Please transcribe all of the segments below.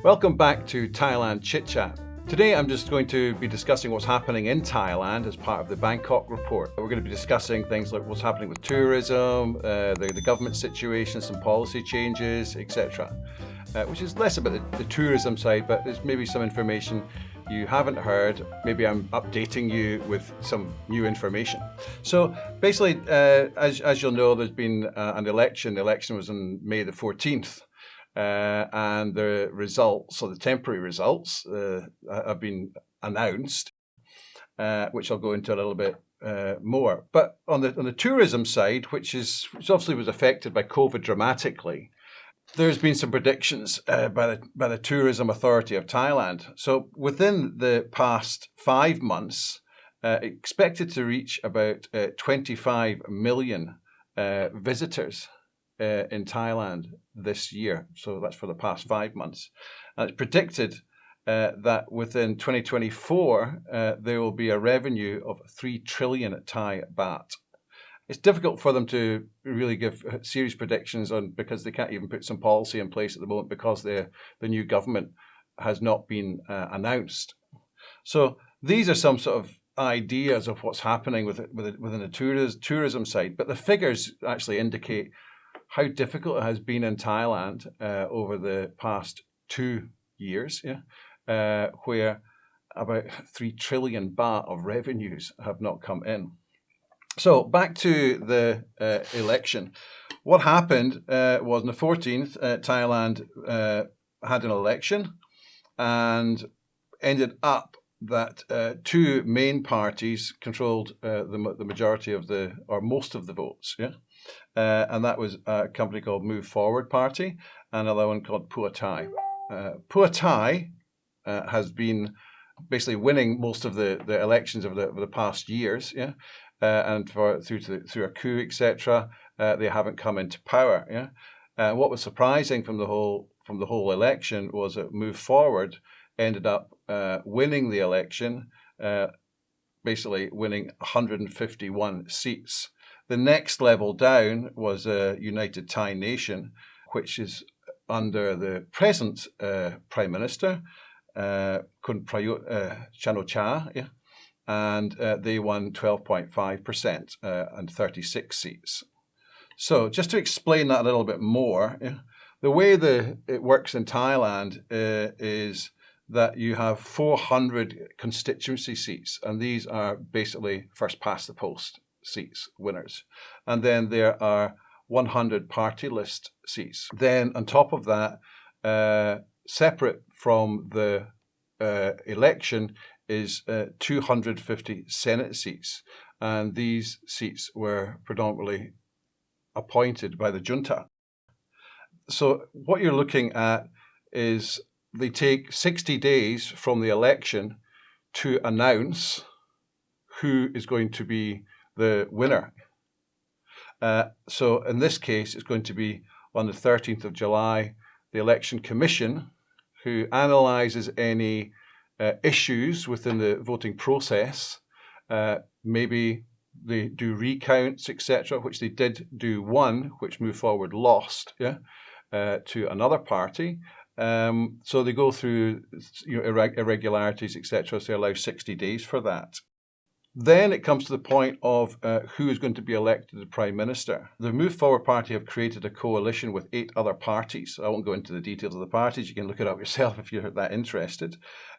Welcome back to Thailand ChitChat. Today I'm just going to be discussing what's happening in Thailand as part of the Bangkok Report. We're going to be discussing things like what's happening with tourism, the government situation, some policy changes, etc. Which is less about the tourism side, but there's maybe some information you haven't heard. Maybe I'm updating you with some new information. So basically, as you'll know, there's been an election. The election was on May the 14th. And the results, or the temporary results, have been announced, which I'll go into a little bit more. But on the tourism side, which obviously was affected by COVID dramatically, there's been some predictions by the Tourism Authority of Thailand. So within the past 5 months, expected to reach about 25 million visitors in Thailand this year. So that's for the past 5 months. And it's predicted that within 2024, there will be a revenue of 3 trillion Thai baht. It's difficult for them to really give serious predictions because they can't even put some policy in place at the moment because the new government has not been announced. So these are some sort of ideas of what's happening within the tourism side. But the figures actually indicate how difficult it has been in Thailand over the past 2 years, where about 3 trillion baht of revenues have not come in. So back to the election. What happened was on the 14th, Thailand had an election and ended up that two main parties controlled the majority of or most of the votes, and that was a company called Move Forward Party and another one called Pheu Thai. Pheu Thai has been basically winning most of the elections over the past years, and through a coup, etc. They haven't come into power, what was surprising from the whole election was that Move Forward ended up winning the election, basically winning 151 seats. The next level down was United Thai Nation, which is under the present Prime Minister, Kun Prayut Chan-o-cha, and they won 12.5% and 36 seats. So just to explain that a little bit more, the way it works in Thailand is that you have 400 constituency seats, and these are basically first past the post seats, winners. And then there are 100 party list seats. Then on top of that, separate from the election is 250 Senate seats. And these seats were predominantly appointed by the junta. So what you're looking at is they take 60 days from the election to announce who is going to be the winner. So in this case, it's going to be on the 13th of July, the Election Commission, who analyzes any issues within the voting process. Maybe they do recounts, etc., which they did do one, which Move Forward lost to another party. So they go through irregularities, etc., so they allow 60 days for that. Then it comes to the point of who is going to be elected the Prime Minister. The Move Forward Party have created a coalition with 8 other parties. I won't go into the details of the parties. You can look it up yourself if you're that interested.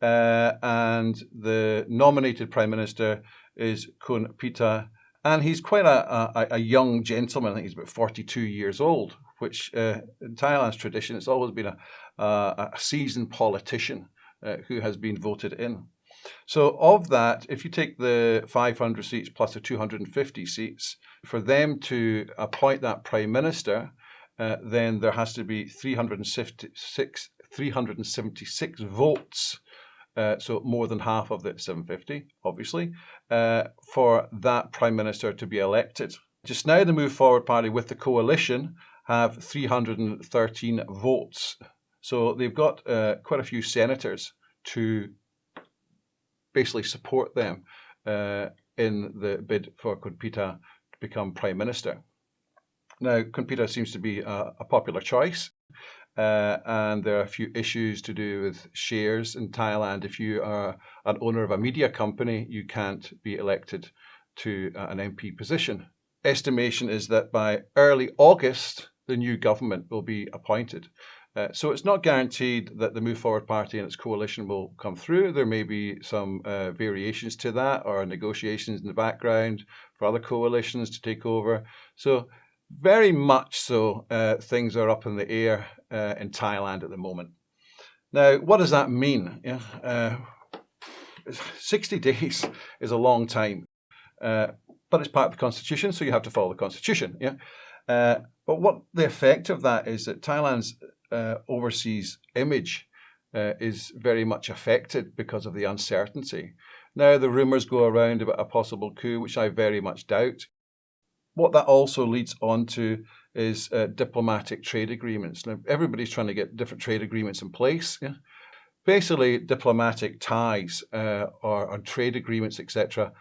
And the nominated Prime Minister is Kun Pita, and he's quite a young gentleman. I think he's about 42 years old, which in Thailand's tradition, it's always been a seasoned politician who has been voted in. So of that, if you take the 500 seats plus the 250 seats, for them to appoint that Prime Minister, then there has to be 376 votes, so more than half of the 750, obviously, for that Prime Minister to be elected. Just now, the Move Forward Party with the coalition have 313 votes. So they've got quite a few senators to basically support them in the bid for Kun Pita to become Prime Minister. Now, Kun Pita seems to be a popular choice. and there are a few issues to do with shares in Thailand. If you are an owner of a media company, you can't be elected to an MP position. Estimation is that by early August, the new government will be appointed. So it's not guaranteed that the Move Forward Party and its coalition will come through. There may be some variations to that, or negotiations in the background for other coalitions to take over. So very much so, things are up in the air in Thailand at the moment. Now, what does that mean? 60 days is a long time, but it's part of the constitution, so you have to follow the constitution. But what the effect of that is that Thailand's overseas image is very much affected because of the uncertainty. Now, the rumours go around about a possible coup, which I very much doubt. What that also leads on to is diplomatic trade agreements. Now, everybody's trying to get different trade agreements in place. Basically, diplomatic ties or trade agreements, etc.,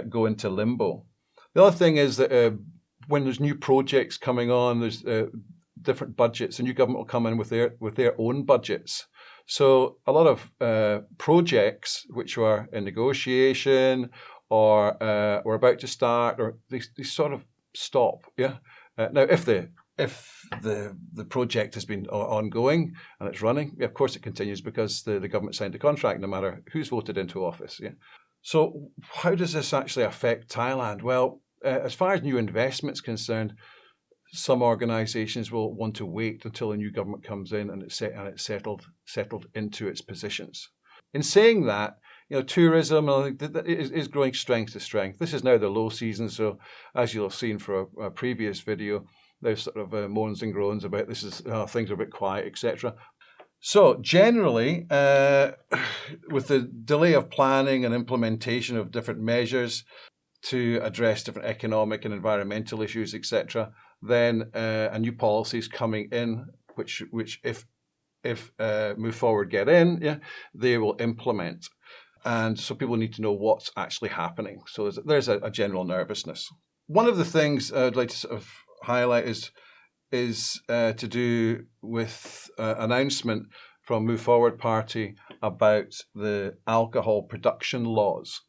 go into limbo. The other thing is that when there's new projects coming on, there's different budgets. The new government will come in with their own budgets. So a lot of projects which were in negotiation or were about to start, or they sort of stop. Now, if the project has been ongoing and it's running, of course it continues because the government signed the contract, no matter who's voted into office. So how does this actually affect Thailand? Well, as far as new investment's concerned, some organisations will want to wait until a new government comes in and it's settled into its positions. In saying that, tourism is growing strength to strength. This is now the low season, so as you'll have seen for a previous video, there's sort of moans and groans about this is things are a bit quiet, etc. So generally, with the delay of planning and implementation of different measures to address different economic and environmental issues, etc., then a new policy is coming in, which if Move Forward get in, they will implement. And so people need to know what's actually happening. So there's a general nervousness. One of the things I'd like to sort of highlight is to do with announcement from Move Forward Party about the alcohol production laws.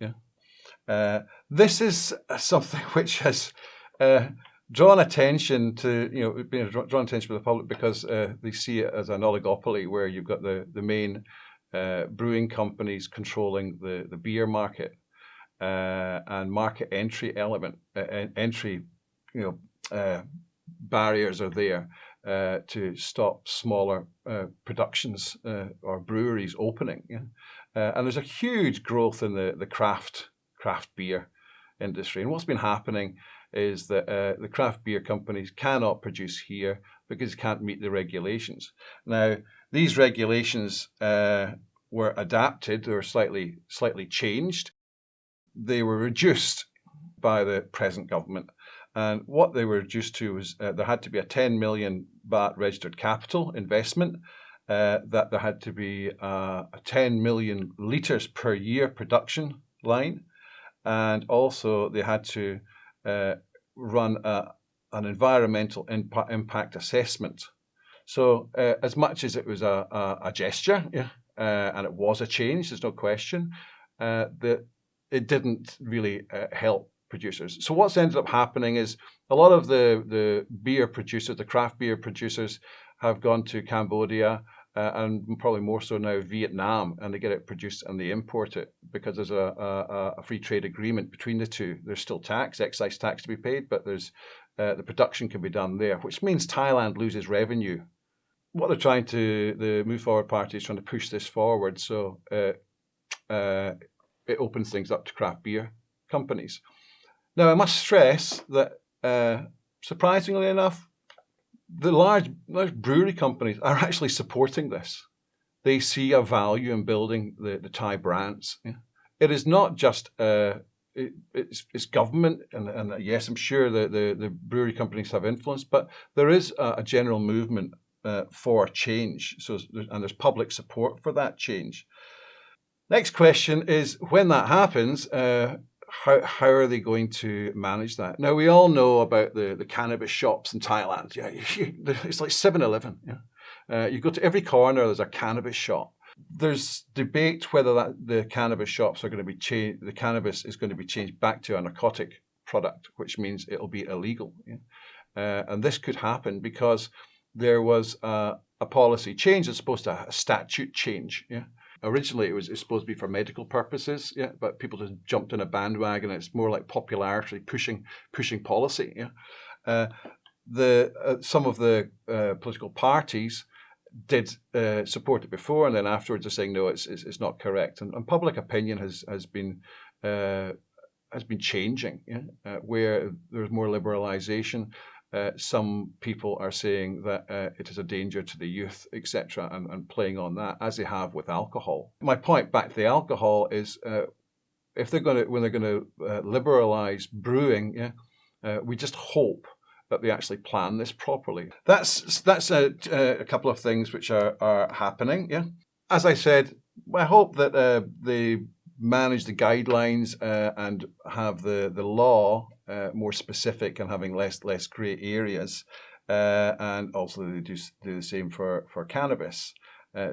This is something which has drawn attention to drawn attention to the public because they see it as an oligopoly where you've got the main brewing companies controlling the beer market and market entry barriers are there to stop smaller productions or breweries opening. And there's a huge growth in the craft beer industry. And what's been happening is that the craft beer companies cannot produce here because they can't meet the regulations. Now, these regulations were adapted or slightly changed. They were reduced by the present government. And what they were reduced to was there had to be a 10 million baht registered capital investment, that there had to be a 10 million litres per year production line, and also they had to run an environmental impact assessment. So as much as it was a gesture, and it was a change, there's no question, that it didn't really help producers. So what's ended up happening is a lot of the beer producers, the craft beer producers, have gone to Cambodia and probably more so now Vietnam, and they get it produced and they import it because there's a free trade agreement between the two. There's still excise tax to be paid, but there's the production can be done there, which means Thailand loses revenue. What they're trying to, the Move Forward Party is trying to push this forward, so it opens things up to craft beer companies. Now, I must stress that, surprisingly enough, the large brewery companies are actually supporting this. They see a value in building the Thai brands. It is not just it's government, and yes, I'm sure the brewery companies have influence, but there is a general movement for change. And there's public support for that change. Next question is, when that happens, how are they going to manage that? Now, we all know about the cannabis shops in Thailand. It's like 7-Eleven. You go to every corner, there's a cannabis shop. There's debate whether the cannabis shops are going to be changed. The cannabis is going to be changed back to a narcotic product, which means it'll be illegal. Yeah? And this could happen because there was a policy change. It's supposed to a statute change. Yeah. Originally, it was supposed to be for medical purposes. Yeah, but people just jumped in a bandwagon. It's more like popularity pushing policy. Yeah. Some of the political parties did support it before, and then afterwards are saying no, it's not correct. And public opinion has been changing. Yeah? Where there's more liberalisation, some people are saying that it is a danger to the youth, etc., and playing on that as they have with alcohol. My point back to the alcohol is when they're going to liberalise brewing, yeah, we just hope that they actually plan this properly. That's a couple of things which are happening. Yeah, as I said, I hope that they manage the guidelines and have the law more specific and having less grey areas, and also they do the same for cannabis.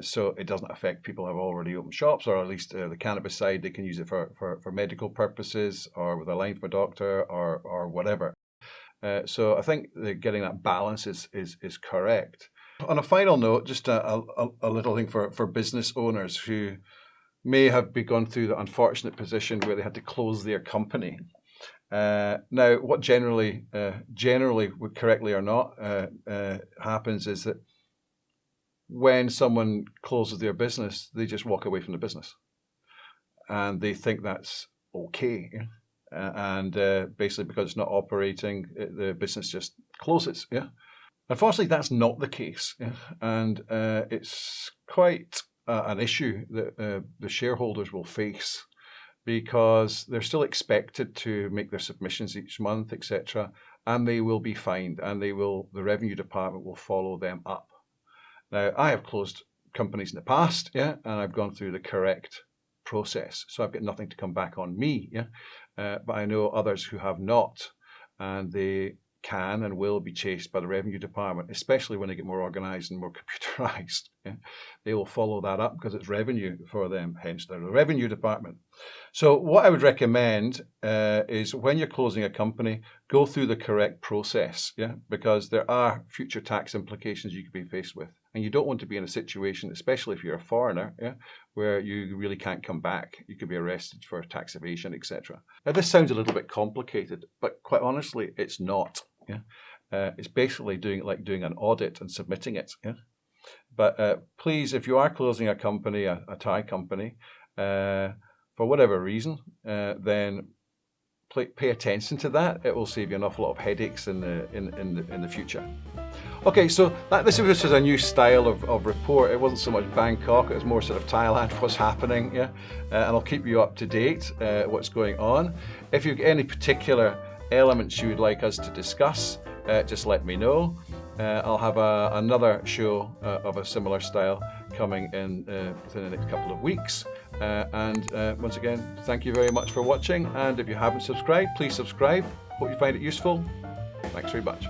So it doesn't affect people who have already opened shops, or at least the cannabis side, they can use it for medical purposes or with a line from a doctor or whatever. So I think getting that balance is correct. On a final note, just a little thing for business owners who may have gone through the unfortunate position where they had to close their company. Now, what generally, correctly or not, happens is that when someone closes their business, they just walk away from the business, and they think that's okay. And basically, because it's not operating, the business just closes. Yeah. Unfortunately, that's not the case, yeah? And it's quite an issue that the shareholders will face, because they're still expected to make their submissions each month, etc., and they will be fined, and the revenue department will follow them up. Now, I have closed companies in the past, yeah, and I've gone through the correct process, so I've got nothing to come back on me, yeah. But I know others who have not, and they can and will be chased by the revenue department, especially when they get more organised and more computerised. Yeah? They will follow that up because it's revenue for them, hence they're the revenue department. So what I would recommend is when you're closing a company, go through the correct process, yeah, because there are future tax implications you could be faced with. And you don't want to be in a situation, especially if you're a foreigner, yeah, where you really can't come back. You could be arrested for tax evasion, etc. Now, this sounds a little bit complicated, but quite honestly, it's not. Yeah, it's basically doing an audit and submitting it. Yeah, but please, if you are closing a company, a Thai company, for whatever reason, then pay attention to that. It will save you an awful lot of headaches in the future. Okay, so this was just a new style of report. It wasn't so much Bangkok, it was more sort of Thailand, what's happening, yeah? And I'll keep you up to date, what's going on. If you've got any particular elements you would like us to discuss, just let me know. I'll have another show of a similar style coming in within the next couple of weeks. And once again, thank you very much for watching. And if you haven't subscribed, please subscribe. Hope you find it useful. Thanks very much.